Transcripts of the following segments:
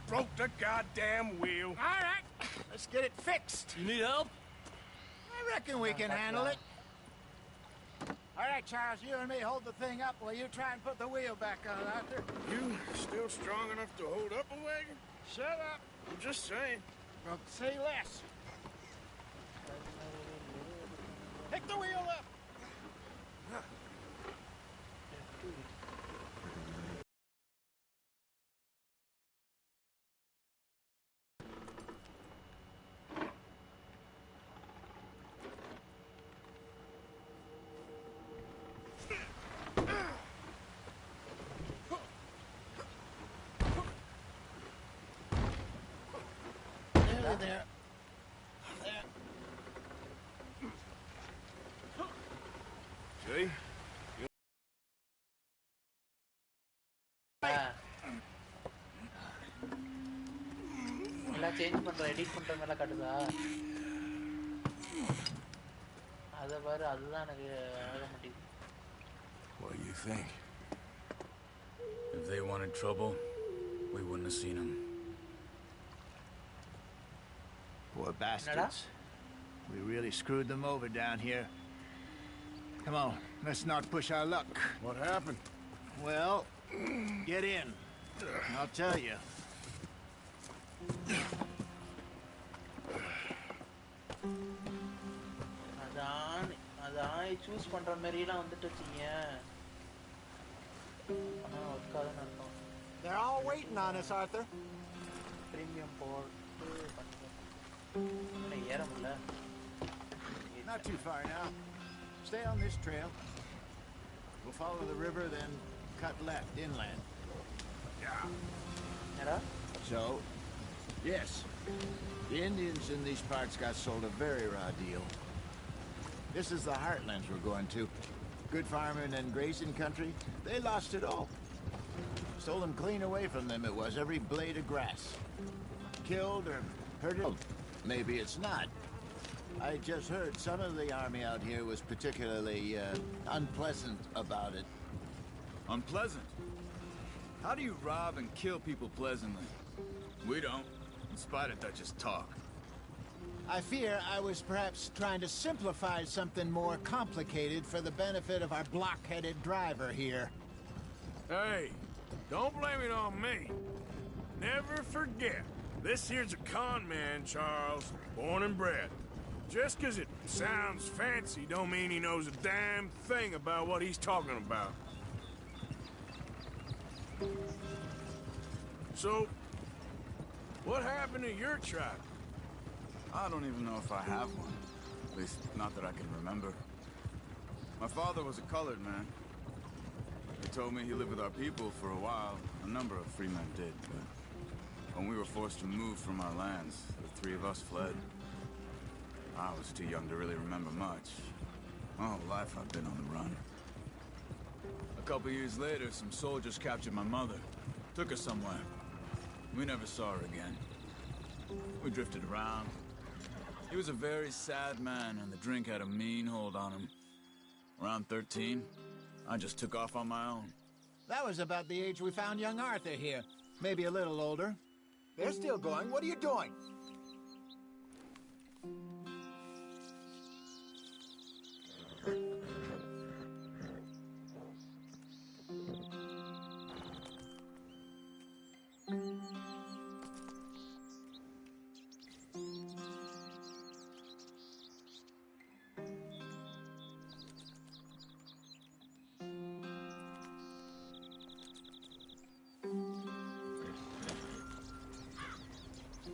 broke the goddamn wheel. All right, let's get it fixed. You need help? I reckon we can handle it. All right, Charles, you and me hold the thing up while you try and put the wheel back on, Arthur. You still strong enough to hold up a wagon? Shut up. I'm just saying. Well, say less. Pick the wheel up. There. See? எல்லாம் change பண்ற edit பண்ற மேல காட்டுதா அத பாரு அதுதான் எனக்கு ஆக மாட்டேங்குது. What do you think? If they wanted trouble, we wouldn't have seen them. Poor bastards. We really screwed them over down here. Come on, let's not push our luck. What happened? Well, get in. I'll tell you. அதான் choose பண்ற மாதிரி எல்லாம் வந்துட்டு வச்சீங்க. ஆனா ஒர்க்காதான் இருக்கும். They're all waiting on us, Arthur. Premium port. ஏற முடியல. Not too far now. Stay on this trail. We'll follow the river, then cut left inland. Yeah. So, yes, the Indians in these parts got sold a very raw deal. This is the heartlands we're going to. Good farming and grazing country. They lost it all. Stolen clean away from them it was, every blade of grass. Killed or hurted. Maybe it's not. I just heard some of the army out here was particularly unpleasant about it. Unpleasant? How do you rob and kill people pleasantly? We don't. In spite of that, just talk. I fear I was perhaps trying to simplify something more complicated for the benefit of our block-headed driver here. Hey, don't blame it on me. Never forget, this here's a con man, Charles, born and bred. Just 'cause it sounds fancy don't mean he knows a damn thing about what he's talking about. So, what happened to your tribe? I don't even know if I have one. At least, not that I can remember. My father was a colored man. He told me he lived with our people for a while. A number of free men did, but when we were forced to move from our lands, the three of us fled. I was too young to really remember much. My whole life I've been on the run. A couple years later, some soldiers captured my mother. Took her somewhere. We never saw her again. We drifted around. He was a very sad man, and the drink had a mean hold on him. Around 13, I just took off on my own. That was about the age we found young Arthur here. Maybe a little older. They're still going. What are you doing?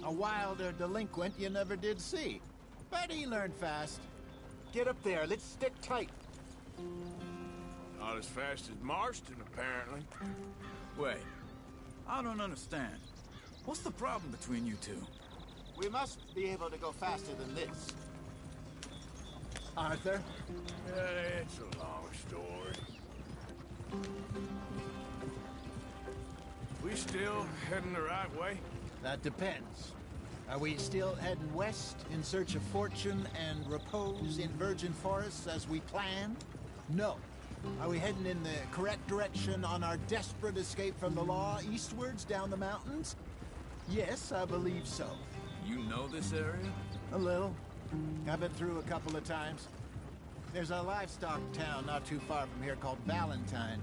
A wilder delinquent you never did see. But he learned fast. Get up there. Let's stick tight. Not as fast as Marston, apparently. Wait. I don't understand. What's the problem between you two? We must be able to go faster than this. Arthur? It's a long story. We still heading the right way? That depends. Are we still heading west in search of fortune and repose in virgin forests as we planned? No. Are we heading in the correct direction on our desperate escape from the law eastwards down the mountains? Yes, I believe so. You know this area? A little. I've been through a couple of times. There's a livestock town not too far from here called Valentine.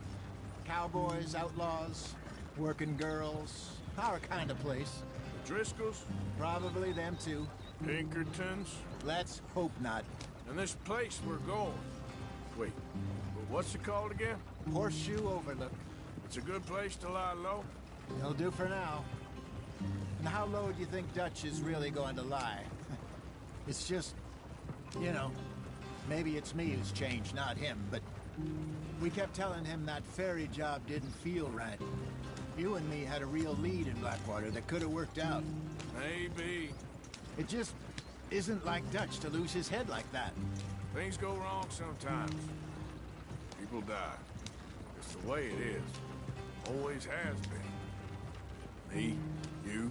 Cowboys, outlaws, working girls, our kind of place. The Driscolls? Probably them too. Pinkertons? Let's hope not. And this place we're going. Wait, what's it called again? Horseshoe Overlook. It's a good place to lie low? It'll do for now. And how low do you think Dutch is really going to lie? It's just, you know, maybe it's me who's changed, not him, but we kept telling him that ferry job didn't feel right. You and me had a real lead in Blackwater that could have worked out. Maybe. It just isn't like Dutch to lose his head like that. Things go wrong sometimes. People die. It's the way it is. Always has been. Me, you,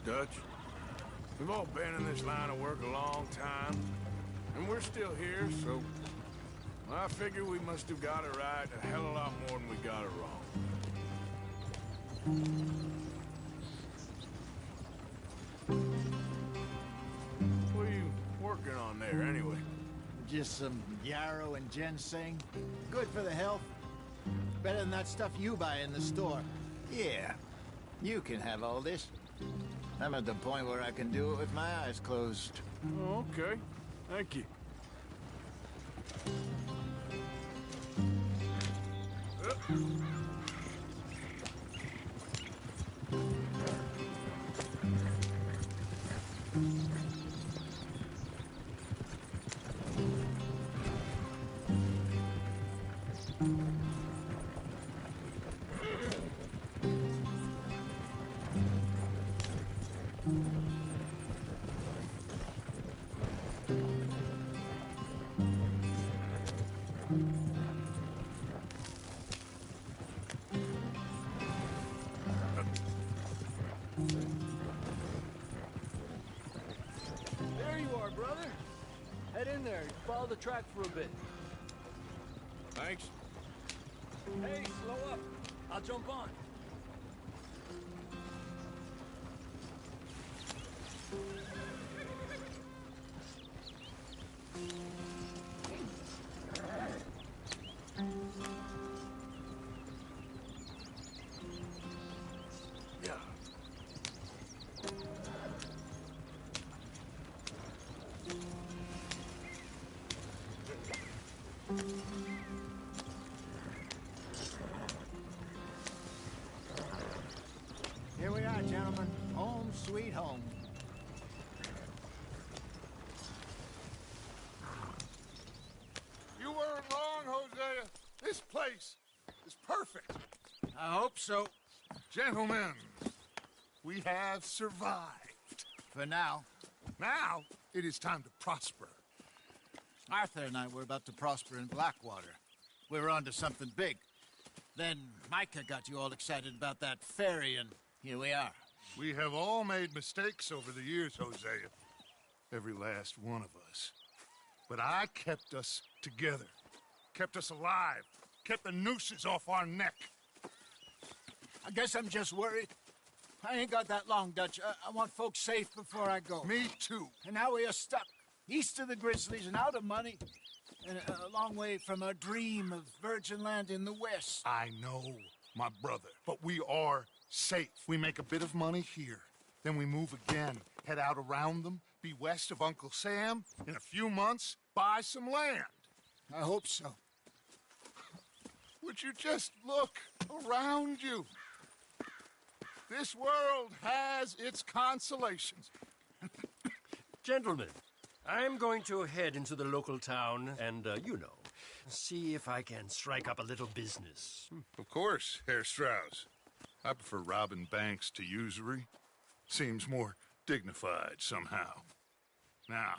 Dutch. We've all been in this line of work a long time. And we're still here, so... I figure we must have got it right a hell of a lot more than we got it wrong. What are you working on there, anyway? Just some yarrow and ginseng. Good for the health. Better than that stuff you buy in the store. Yeah, you can have all this. I'm at the point where I can do it with my eyes closed. Oh, okay. Thank you. There you are, brother. Head in there. Follow the track for a bit. Thanks. Hey, slow up. I'll jump on. Yeah. Here we are, gentlemen. Home sweet home. You weren't wrong, Hosea. This place is perfect. I hope so. Gentlemen, we have survived. For now. Now, it is time to prosper. Arthur and I were about to prosper in Blackwater. We were on to something big. Then Micah got you all excited about that ferry, and here we are. We have all made mistakes over the years, Hosea. Every last one of us. But I kept us together. Kept us alive. Kept the nooses off our neck. I guess I'm just worried. I ain't got that long, Dutch. I want folks safe before I go. Me too. And now we are stuck, east of the Grizzlies and out of money, and a long way from our dream of virgin land in the west. I know, my brother, but we are safe. We make a bit of money here, then we move again, head out around them, be west of Uncle Sam, in a few months, buy some land. I hope so. Would you just look around you? This world has its consolations. Gentlemen, I'm going to head into the local town and, you know, see if I can strike up a little business. Of course, Herr Strauss. I prefer robbing banks to usury. Seems more dignified somehow. Now,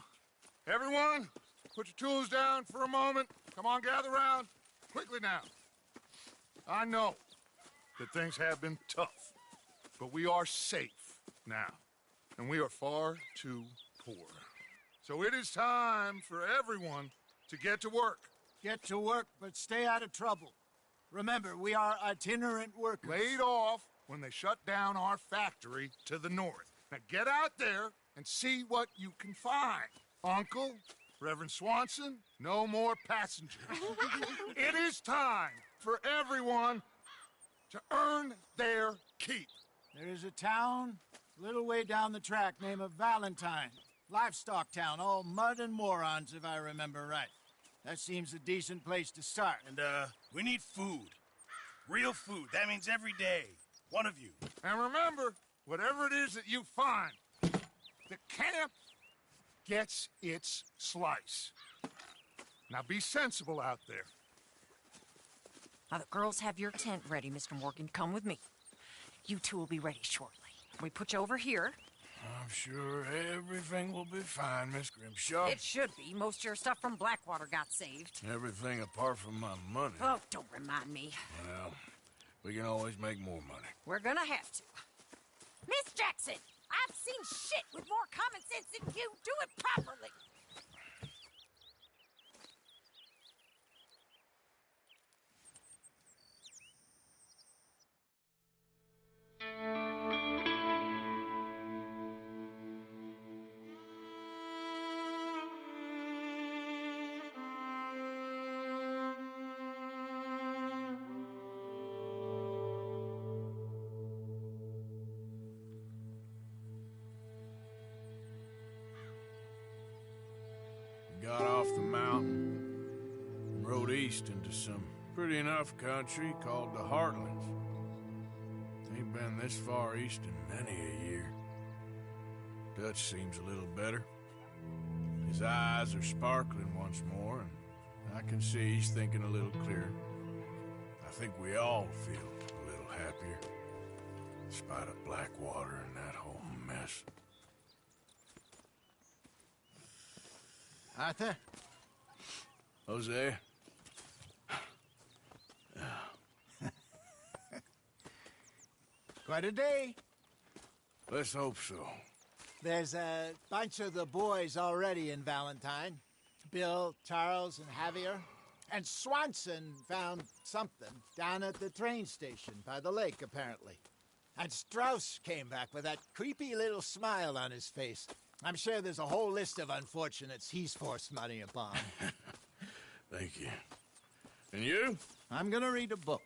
everyone, put your tools down for a moment. Come on, gather round. Quickly now. I know that things have been tough, but we are safe now, and we are far too poor. So it is time for everyone to get to work. Get to work, but stay out of trouble. Remember, we are itinerant workers. Laid off when they shut down our factory to the north. Now get out there and see what you can find. Uncle, Reverend Swanson, no more passengers. It is time for everyone to earn their keep. There is a town a little way down the track named Valentine. Livestock town, all mud and morons, if I remember right. That seems a decent place to start. And, we need food. Real food. That means every day. One of you. And remember, whatever it is that you find, the camp gets its slice. Now be sensible out there. Now the girls have your tent ready, Mr. Morgan. Come with me. You two will be ready shortly. We put you over here. I'm sure everything will be fine, Miss Grimshaw. It should be. Most of your stuff from Blackwater got saved. Everything apart from my money. Oh, don't remind me. Well, we can always make more money. We're gonna have to. Miss Jackson, I've seen shit with more common sense than you. Do it properly. Got off the mountain and rode east into some pretty enough country called the Heartlands. Ain't been this far east in many a year. Dutch seems a little better. His eyes are sparkling once more, and I can see he's thinking a little clearer. I think we all feel a little happier, in spite of Blackwater and that whole mess. Arthur? Jose? Quite a day. Let's hope so. There's a bunch of the boys already in Valentine. Bill, Charles, and Javier. And Swanson found something down at the train station by the lake, apparently. And Strauss came back with that creepy little smile on his face. I'm sure there's a whole list of unfortunates he's forced money upon. Thank you. And you? I'm gonna read a book.